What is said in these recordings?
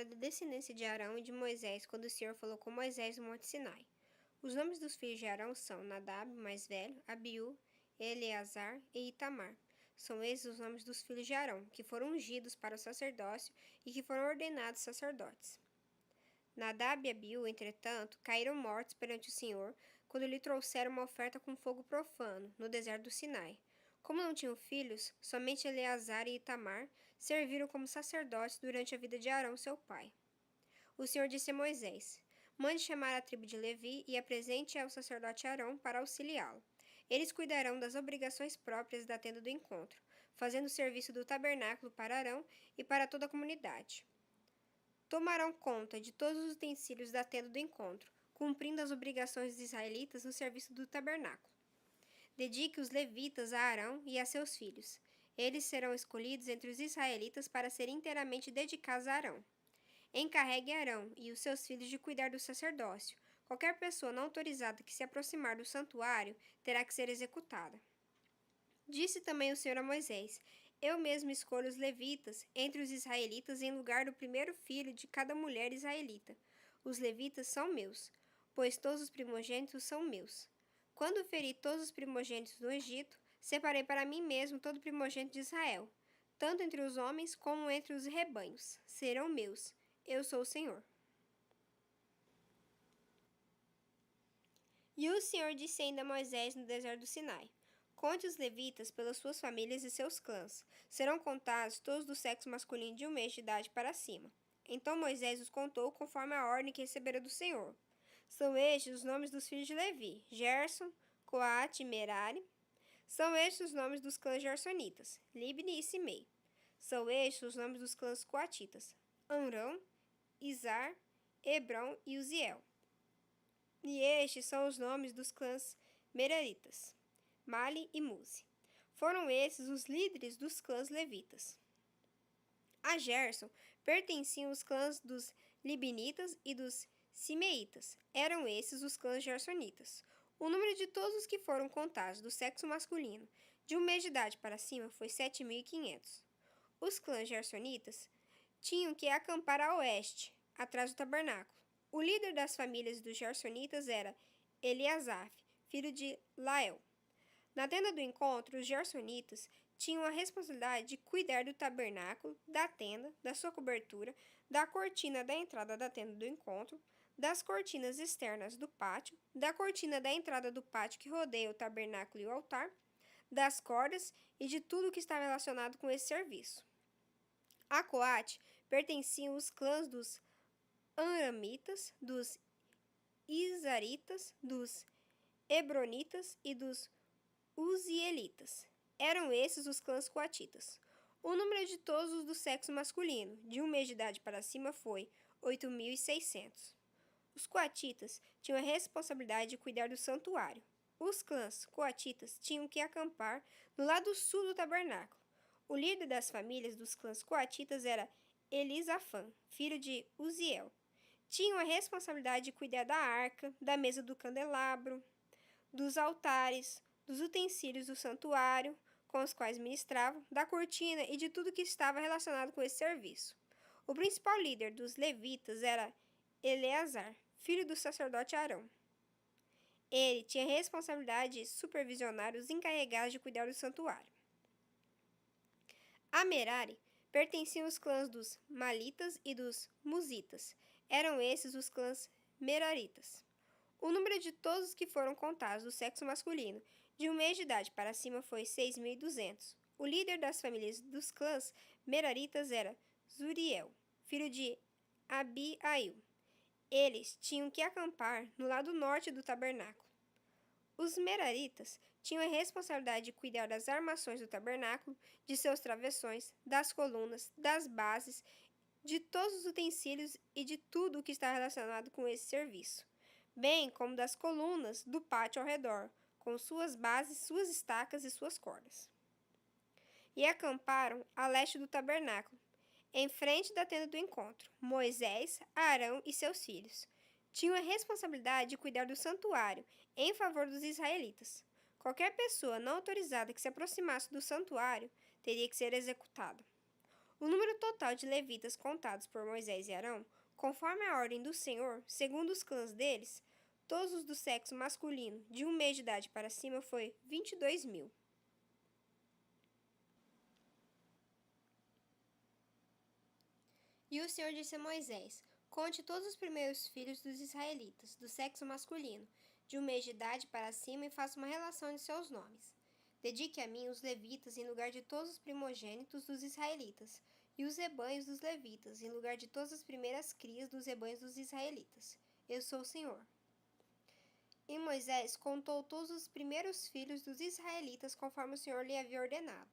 da descendência de Arão e de Moisés quando o Senhor falou com Moisés no Monte Sinai. Os nomes dos filhos de Arão são Nadab, o mais velho, Abiú, Eleazar e Itamar. São esses os nomes dos filhos de Arão, que foram ungidos para o sacerdócio e que foram ordenados sacerdotes. Nadab e Abiú, entretanto, caíram mortos perante o Senhor quando lhe trouxeram uma oferta com fogo profano, no deserto do Sinai. Como não tinham filhos, somente Eleazar e Itamar serviram como sacerdotes durante a vida de Arão, seu pai. O Senhor disse a Moisés: Mande chamar a tribo de Levi e apresente ao sacerdote Arão para auxiliá-lo. Eles cuidarão das obrigações próprias da tenda do encontro, fazendo o serviço do tabernáculo para Arão e para toda a comunidade. Tomarão conta de todos os utensílios da tenda do encontro, cumprindo as obrigações dos israelitas no serviço do tabernáculo. Dedique os levitas a Arão e a seus filhos. Eles serão escolhidos entre os israelitas para serem inteiramente dedicados a Arão. Encarregue Arão e os seus filhos de cuidar do sacerdócio. Qualquer pessoa não autorizada que se aproximar do santuário terá que ser executada. Disse também o Senhor a Moisés: Eu mesmo escolho os levitas entre os israelitas em lugar do primeiro filho de cada mulher israelita. Os levitas são meus, pois todos os primogênitos são meus. Quando feri todos os primogênitos do Egito, separei para mim mesmo todo primogênito de Israel, tanto entre os homens como entre os rebanhos. Serão meus. Eu sou o Senhor. E o Senhor disse ainda a Moisés no deserto do Sinai: Conte os levitas pelas suas famílias e seus clãs. Serão contados todos do sexo masculino de 1 mês de idade para cima. Então Moisés os contou conforme a ordem que recebera do Senhor. São estes os nomes dos filhos de Levi: Gerson, Coate e Merari. São estes os nomes dos clãs gersonitas: Libni e Simei. São estes os nomes dos clãs coatitas: Amrão, Izar, Hebron e Uziel. E estes são os nomes dos clãs meraritas: Mali e Muzi. Foram esses os líderes dos clãs levitas. A Gerson pertenciam os clãs dos libinitas e dos simeitas. Eram esses os clãs gersonitas. O número de todos os que foram contados do sexo masculino, de 1 mês de idade para cima, foi 7.500. Os clãs gersonitas tinham que acampar a oeste, atrás do tabernáculo. O líder das famílias dos gersonitas era Eliasaf, filho de Lael. Na tenda do encontro, os gersonitas tinham a responsabilidade de cuidar do tabernáculo, da tenda, da sua cobertura, da cortina da entrada da tenda do encontro, das cortinas externas do pátio, da cortina da entrada do pátio que rodeia o tabernáculo e o altar, das cordas e de tudo que estava relacionado com esse serviço. A Coate pertenciam os clãs dos Amramitas, dos Izaritas, dos Hebronitas e dos Uzielitas. Eram esses os clãs coatitas. O número de todos os do sexo masculino, de 1 mês de idade para cima, foi 8.600. Os coatitas tinham a responsabilidade de cuidar do santuário. Os clãs coatitas tinham que acampar no lado sul do tabernáculo. O líder das famílias dos clãs coatitas era Elisafã, filho de Uziel. Tinham a responsabilidade de cuidar da arca, da mesa do candelabro, dos altares, dos utensílios do santuário, com os quais ministravam, da cortina e de tudo que estava relacionado com esse serviço. O principal líder dos levitas era Eleazar, filho do sacerdote Arão. Ele tinha a responsabilidade de supervisionar os encarregados de cuidar do santuário. A Merari pertenciam os clãs dos Malitas e dos Musitas. Eram esses os clãs Meraritas. O número de todos os que foram contados do sexo masculino, de 1 mês de idade para cima, foi 6.200. O líder das famílias dos clãs Meraritas era Zuriel, filho de Abiail. Eles tinham que acampar no lado norte do tabernáculo. Os Meraritas tinham a responsabilidade de cuidar das armações do tabernáculo, de seus travessões, das colunas, das bases, de todos os utensílios e de tudo o que está relacionado com esse serviço, bem como das colunas do pátio ao redor, com suas bases, suas estacas e suas cordas. E acamparam a leste do tabernáculo, em frente da tenda do encontro. Moisés, Arão e seus filhos tinham a responsabilidade de cuidar do santuário em favor dos israelitas. Qualquer pessoa não autorizada que se aproximasse do santuário teria que ser executada. O número total de levitas contados por Moisés e Arão, conforme a ordem do Senhor, segundo os clãs deles, todos os do sexo masculino, de 1 mês de idade para cima, foi 22.000. E o Senhor disse a Moisés: Conte todos os primeiros filhos dos israelitas, do sexo masculino, de 1 mês de idade para cima, e faça uma relação de seus nomes. Dedique a mim os levitas em lugar de todos os primogênitos dos israelitas, e os rebanhos dos levitas em lugar de todas as primeiras crias dos rebanhos dos israelitas. Eu sou o Senhor. E Moisés contou todos os primeiros filhos dos israelitas conforme o Senhor lhe havia ordenado.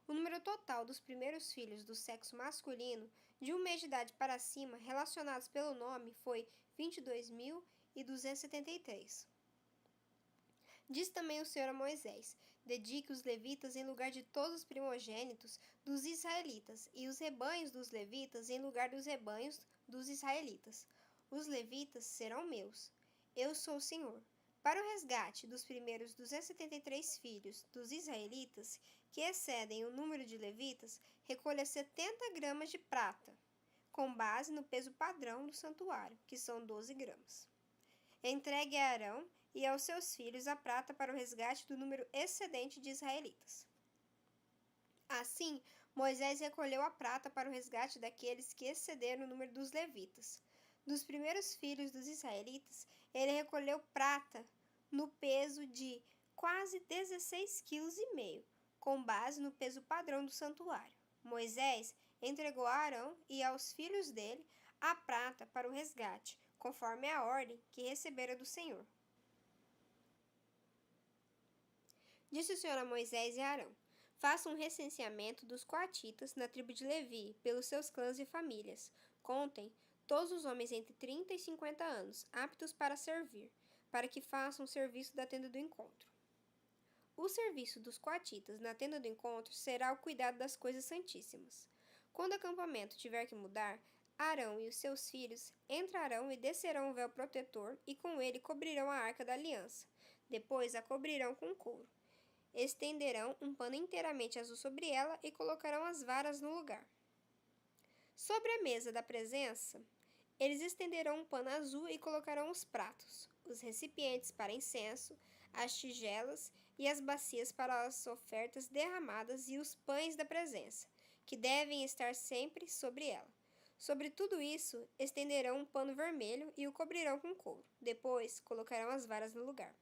O número total dos primeiros filhos do sexo masculino, de 1 mês de idade para cima, relacionados pelo nome, foi 22.273. Diz também o Senhor a Moisés: Dedique os levitas em lugar de todos os primogênitos dos israelitas, e os rebanhos dos levitas em lugar dos rebanhos dos israelitas. Os levitas serão meus. Eu sou o Senhor. Para o resgate dos primeiros 273 filhos dos israelitas, que excedem o número de levitas, recolha 70 gramas de prata, com base no peso padrão do santuário, que são 12 gramas. Entregue a Arão e aos seus filhos a prata para o resgate do número excedente de israelitas. Assim, Moisés recolheu a prata para o resgate daqueles que excederam o número dos levitas. Dos primeiros filhos dos israelitas, ele recolheu prata no peso de quase 16,5 kg, com base no peso padrão do santuário. Moisés entregou a Arão e aos filhos dele a prata para o resgate, conforme a ordem que recebera do Senhor. Disse o Senhor a Moisés e a Arão: Façam um recenseamento dos coatitas na tribo de Levi, pelos seus clãs e famílias. Contem todos os homens entre 30 e 50 anos, aptos para servir, para que façam o serviço da tenda do encontro. O serviço dos coatitas na tenda do encontro será o cuidado das coisas santíssimas. Quando o acampamento tiver que mudar, Arão e os seus filhos entrarão e descerão o véu protetor e com ele cobrirão a arca da aliança. Depois a cobrirão com couro. Estenderão um pano inteiramente azul sobre ela e colocarão as varas no lugar. Sobre a mesa da presença, eles estenderão um pano azul e colocarão os pratos, os recipientes para incenso, as tigelas e as bacias para as ofertas derramadas e os pães da presença, que devem estar sempre sobre ela. Sobre tudo isso, estenderão um pano vermelho e o cobrirão com couro. Depois, colocarão as varas no lugar.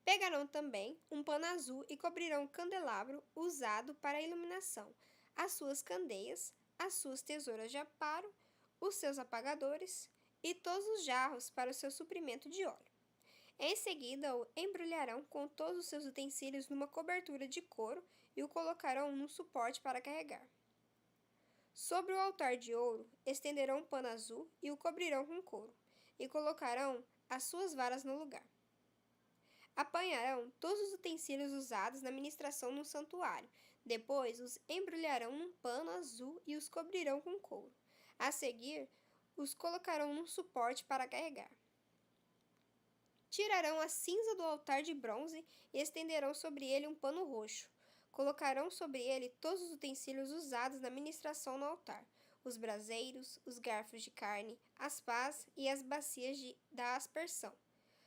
Pegarão também um pano azul e cobrirão o candelabro usado para a iluminação, as suas candeias, as suas tesouras de aparo, os seus apagadores e todos os jarros para o seu suprimento de óleo. Em seguida, o embrulharão com todos os seus utensílios numa cobertura de couro e o colocarão num suporte para carregar. Sobre o altar de ouro, estenderão um pano azul e o cobrirão com couro, e colocarão as suas varas no lugar. Apanharão todos os utensílios usados na ministração no santuário. Depois os embrulharão num pano azul e os cobrirão com couro. A seguir, os colocarão num suporte para carregar. Tirarão a cinza do altar de bronze e estenderão sobre ele um pano roxo. Colocarão sobre ele todos os utensílios usados na ministração no altar: os braseiros, os garfos de carne, as pás e as bacias da aspersão.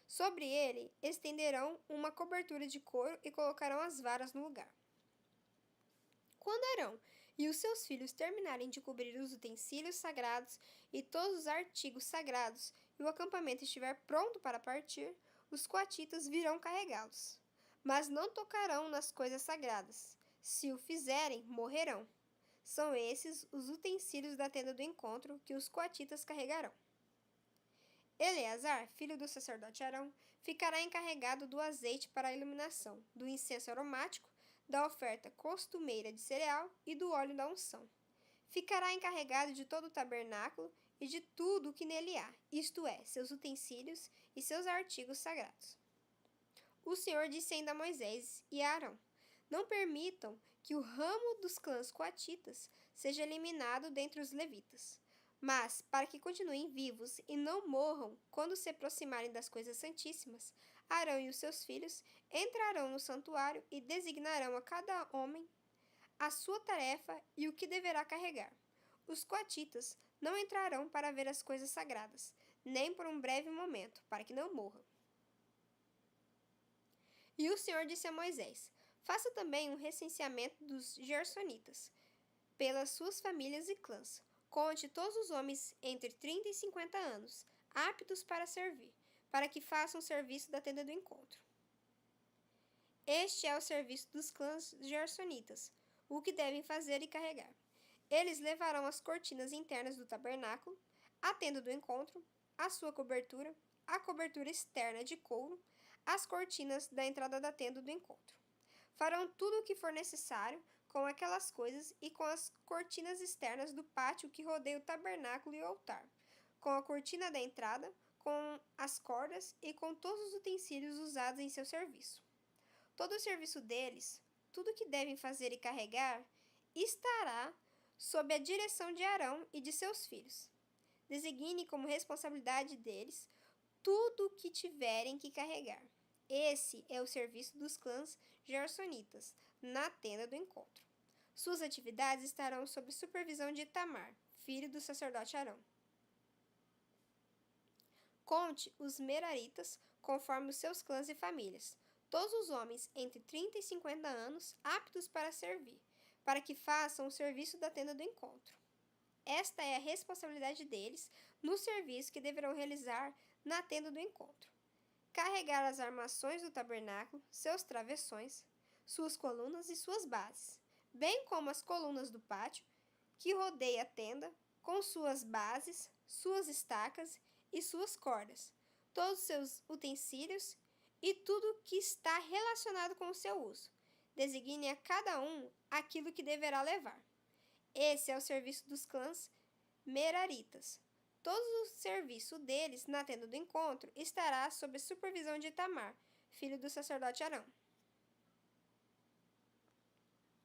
Sobre ele estenderão uma cobertura de couro e colocarão as varas no lugar. Quando Arão e os seus filhos terminarem de cobrir os utensílios sagrados e todos os artigos sagrados, e o acampamento estiver pronto para partir, os coatitas virão carregá-los. Mas não tocarão nas coisas sagradas. Se o fizerem, morrerão. São esses os utensílios da tenda do encontro que os coatitas carregarão. Eleazar, filho do sacerdote Arão, ficará encarregado do azeite para a iluminação, do incenso aromático, da oferta costumeira de cereal e do óleo da unção. Ficará encarregado de todo o tabernáculo e de tudo o que nele há, isto é, seus utensílios e seus artigos sagrados. O Senhor disse ainda a Moisés e a Arão: Não permitam que o ramo dos clãs coatitas seja eliminado dentre os levitas. Mas, para que continuem vivos e não morram quando se aproximarem das coisas santíssimas, Arão e os seus filhos entrarão no santuário e designarão a cada homem a sua tarefa e o que deverá carregar. Os coatitas não entrarão para ver as coisas sagradas, nem por um breve momento, para que não morram. E o Senhor disse a Moisés: faça também um recenseamento dos gersonitas, pelas suas famílias e clãs. Conte todos os homens entre 30 e 50 anos, aptos para servir, para que façam o serviço da tenda do encontro. Este é o serviço dos clãs gersonitas, o que devem fazer e carregar. Eles levarão as cortinas internas do tabernáculo, a tenda do encontro, a sua cobertura, a cobertura externa de couro, as cortinas da entrada da tenda do encontro. Farão tudo o que for necessário com aquelas coisas e com as cortinas externas do pátio que rodeia o tabernáculo e o altar, com a cortina da entrada, com as cordas e com todos os utensílios usados em seu serviço. Todo o serviço deles, tudo o que devem fazer e carregar, estará sob a direção de Arão e de seus filhos. Designe como responsabilidade deles tudo o que tiverem que carregar. Esse é o serviço dos clãs gersonitas, na tenda do encontro. Suas atividades estarão sob supervisão de Itamar, filho do sacerdote Arão. Conte os meraritas conforme os seus clãs e famílias, todos os homens entre 30 e 50 anos aptos para servir, para que façam o serviço da tenda do encontro. Esta é a responsabilidade deles no serviço que deverão realizar na tenda do encontro: carregar as armações do tabernáculo, seus travessões, suas colunas e suas bases, bem como as colunas do pátio que rodeia a tenda, com suas bases, suas estacas e suas cordas, todos os seus utensílios e tudo que está relacionado com o seu uso. Designe a cada um aquilo que deverá levar. Esse é o serviço dos clãs meraritas. Todo o serviço deles na tenda do encontro estará sob a supervisão de Itamar, filho do sacerdote Arão.